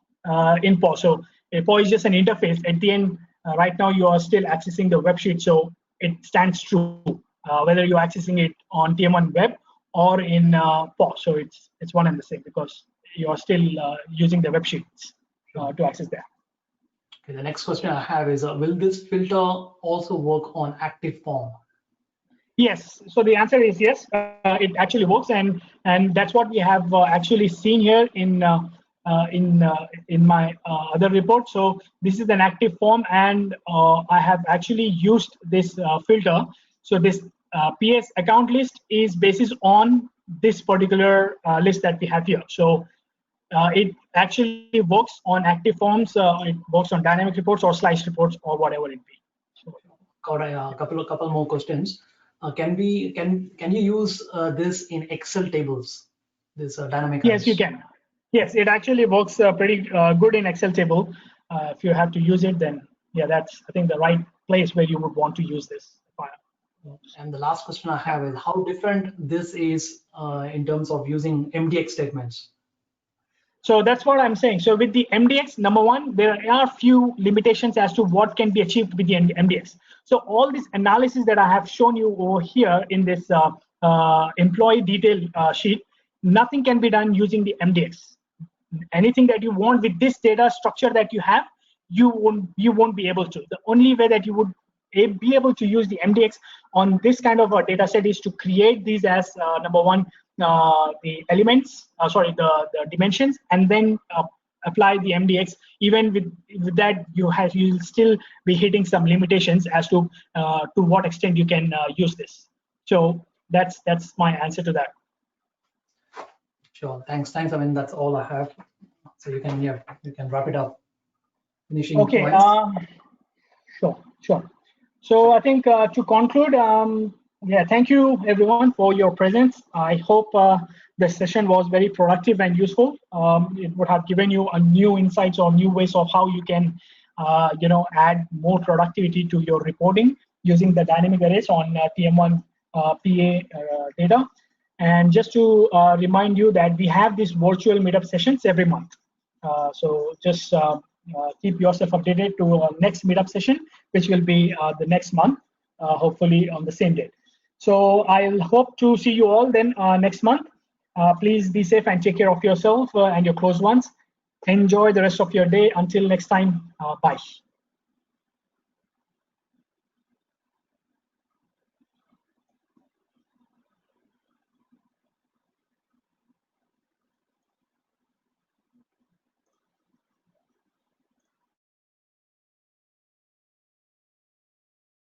in PA. So PA is just an interface. At the end, right now, you are still accessing the web sheet. So it stands true, whether you're accessing it on TM1 web or in PA. So it's one and the same because you are still using the web sheets to access that. Okay, the next question I have is, will this filter also work on active form? Yes, so the answer is yes. It actually works, and that's what we have actually seen here in my other report. So this is an active form, and I have actually used this filter. So this PS account list is based on this particular list that we have here. So it actually works on active forms. It works on dynamic reports or slice reports or whatever it be. So, got a couple more questions. Can you use this in Excel tables? This dynamic. Yes, you can. Yes, it actually works pretty good in Excel table. If you have to use it, then yeah, that's I think the right place where you would want to use this file. And the last question I have is, how different this is in terms of using MDX statements? So that's what I'm saying. So with the MDX, number one, there are few limitations as to what can be achieved with the MDX. So all this analysis that I have shown you over here in this employee detail sheet, nothing can be done using the MDX. Anything that you want with this data structure that you have, you won't be able to. The only way that you would be able to use the MDX on this kind of a data set is to create these as number one, the elements, the dimensions, and then apply the MDX. Even with that, you'll still be hitting some limitations as to what extent you can use this. So that's my answer to that. Sure. Thanks. I mean, that's all I have. So you can wrap it up. Finishing okay. points. Sure. So I think to conclude, Yeah, thank you everyone for your presence. I hope the session was very productive and useful. It would have given you a new insights or new ways of how you can, add more productivity to your reporting using the dynamic arrays on TM1 PA data. And just to remind you that we have these virtual meetup sessions every month. So just keep yourself updated to our next meetup session, which will be the next month, hopefully on the same date. So I'll hope to see you all then next month. Please be safe and take care of yourself and your close ones. Enjoy the rest of your day. Until next time, bye.